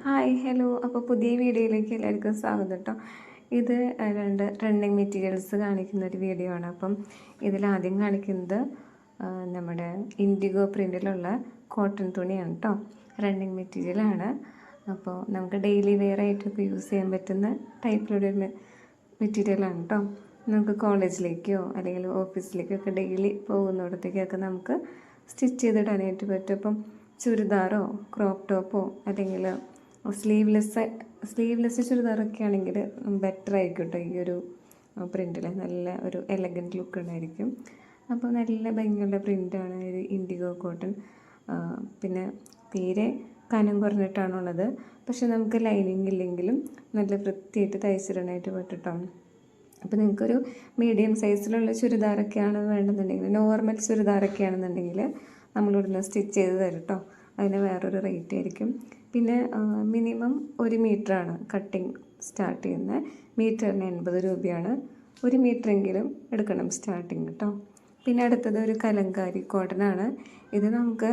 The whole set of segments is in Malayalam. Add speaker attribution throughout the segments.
Speaker 1: Hi hello. അപ്പോൾ പുതിയ വീഡിയോയിലേക്ക് എല്ലാവർക്കും സ്വാഗതം കേട്ടോ. ഇത് രണ്ട് റണ്ണിങ് മെറ്റീരിയൽസ് കാണിക്കുന്ന ഒരു വീഡിയോ ആണ്. അപ്പം ഇതിലാദ്യം കാണിക്കുന്നത് നമ്മുടെ ഇൻഡിഗോ പ്രിൻറ്റിലുള്ള കോട്ടൺ തുണിയാണ് കേട്ടോ. റണ്ണിങ് മെറ്റീരിയലാണ്. അപ്പോൾ നമുക്ക് ഡെയിലി വെയർ ആയിട്ടൊക്കെ യൂസ് ചെയ്യാൻ പറ്റുന്ന ടൈപ്പിലൊരു മെറ്റീരിയലാണ് കേട്ടോ. നമുക്ക് കോളേജിലേക്കോ അല്ലെങ്കിൽ ഓഫീസിലേക്കോ ഒക്കെ ഡെയിലി പോകുന്നിടത്തേക്കൊക്കെ നമുക്ക് സ്റ്റിച്ച് ചെയ്തിടാനായിട്ട് പറ്റും. അപ്പം ചുരിദാറോ ക്രോപ്പ് ടോപ്പോ അല്ലെങ്കിൽ സ്ലീവ്ലെസ് ചുരിദാറൊക്കെ ആണെങ്കിൽ ബെറ്റർ ആയിരിക്കും കേട്ടോ. ഈ ഒരു പ്രിൻറ്റിൽ നല്ല ഒരു എലഗൻറ്റ് ലുക്ക് ഉണ്ടായിരിക്കും. അപ്പോൾ നല്ല ഭംഗിയുള്ള പ്രിൻ്റാണ് ഒരു ഇൻഡിഗോ കോട്ടൺ. പിന്നെ തീരെ കനം കുറഞ്ഞിട്ടാണുള്ളത്. പക്ഷെ നമുക്ക് ലൈനിങ് ഇല്ലെങ്കിലും നല്ല വൃത്തിയായിട്ട് തയ്ച്ചിടാനായിട്ട് പറ്റും. അപ്പോൾ നിങ്ങൾക്കൊരു മീഡിയം സൈസിലുള്ള ചുരിദാറൊക്കെയാണ് വേണമെന്നുണ്ടെങ്കിൽ, നോർമൽ ചുരിദാറൊക്കെയാണെന്നുണ്ടെങ്കിൽ നമ്മളിവിടുന്ന് സ്റ്റിച്ച് ചെയ്ത് തരും കേട്ടോ. അതിന് വേറൊരു റേറ്റ് ആയിരിക്കും. പിന്നെ മിനിമം 1 മീറ്ററാണ് കട്ടിങ് സ്റ്റാർട്ട് ചെയ്യുന്നത്. മീറ്ററിന് 80 രൂപയാണ്. 1 മീറ്ററെങ്കിലും എടുക്കണം സ്റ്റാർട്ടിങ് കേട്ടോ. പിന്നെ അടുത്തത് ഒരു കലങ്കാരി കോട്ടനാണ്. ഇത് നമുക്ക്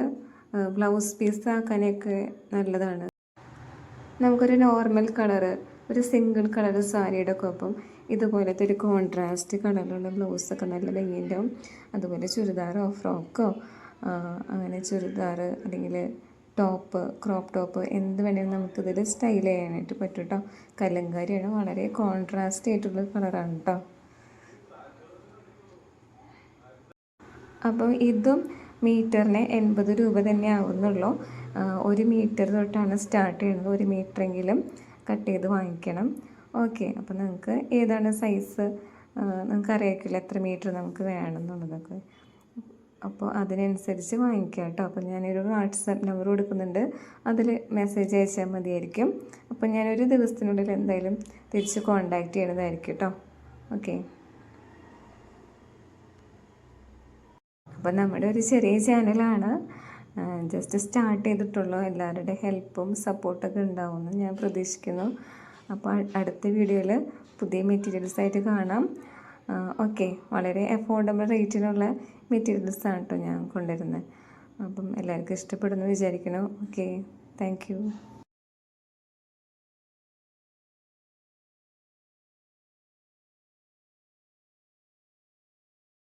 Speaker 1: ബ്ലൗസ് പീസ് ആക്കാനൊക്കെ നല്ലതാണ്. നമുക്കൊരു നോർമൽ കളറ്, ഒരു സിംഗിൾ കളർ സാരിയുടെ ഒപ്പം ഇതുപോലത്തെ ഒരു കോൺട്രാസ്റ്റ് കളറിലുള്ള ബ്ലൗസൊക്കെ നല്ല ഭംഗിയുണ്ടാവും. അതുപോലെ ചുരിദാറോ ഫ്രോക്കോ അങ്ങനെ ചുരിദാർ അല്ലെങ്കിൽ ടോപ്പ്, ക്രോപ്പ് ടോപ്പ് എന്ത് വേണമെങ്കിലും നമുക്കിതിൽ സ്റ്റൈൽ ചെയ്യാനായിട്ട് പറ്റും കേട്ടോ. കലങ്കാരിയാണ്, വളരെ കോൺട്രാസ്റ്റ് ആയിട്ടുള്ള കളറാണ് കേട്ടോ. അപ്പോൾ ഇതും മീറ്ററിന് 80 രൂപ തന്നെ ആവുന്നുള്ളൂ. 1 മീറ്റർ തൊട്ടാണ് സ്റ്റാർട്ട് ചെയ്യുന്നത്. 1 മീറ്ററെങ്കിലും കട്ട് ചെയ്ത് വാങ്ങിക്കണം. ഓക്കെ. അപ്പോൾ നിങ്ങൾക്ക് ഏതാണ് സൈസ് നിങ്ങൾക്ക് അറിയാക്കില്ല എത്ര മീറ്റർ നമുക്ക് വേണമെന്നുള്ളതൊക്കെ. അപ്പോൾ അതിനനുസരിച്ച് വാങ്ങിക്കാം കേട്ടോ. അപ്പോൾ ഞാനൊരു വാട്സാപ്പ് നമ്പർ കൊടുക്കുന്നുണ്ട്, അതിൽ മെസ്സേജ് അയച്ചാൽ മതിയായിരിക്കും. അപ്പോൾ ഞാനൊരു ദിവസത്തിനുള്ളിൽ എന്തായാലും തിരിച്ച് കോൺടാക്റ്റ് ചെയ്യണതായിരിക്കും കേട്ടോ. ഓക്കെ. അപ്പോൾ നമ്മുടെ ഒരു ചെറിയ ചാനലാണ്, ജസ്റ്റ് സ്റ്റാർട്ട് ചെയ്തിട്ടുള്ളൂ. എല്ലാവരുടെ ഹെൽപ്പും സപ്പോർട്ടൊക്കെ ഉണ്ടാവുമെന്ന് ഞാൻ പ്രതീക്ഷിക്കുന്നു. അപ്പോൾ അടുത്ത വീഡിയോയിൽ പുതിയ മെറ്റീരിയൽസായിട്ട് കാണാം. ഓക്കെ. വളരെ അഫോർഡബിൾ റേറ്റിനുള്ള മെറ്റീരിയൽസാണ് കേട്ടോ ഞാൻ കൊണ്ടുവരുന്നത്. അപ്പം എല്ലാവർക്കും ഇഷ്ടപ്പെടുന്നു വിചാരിക്കണം. Okay, thank you.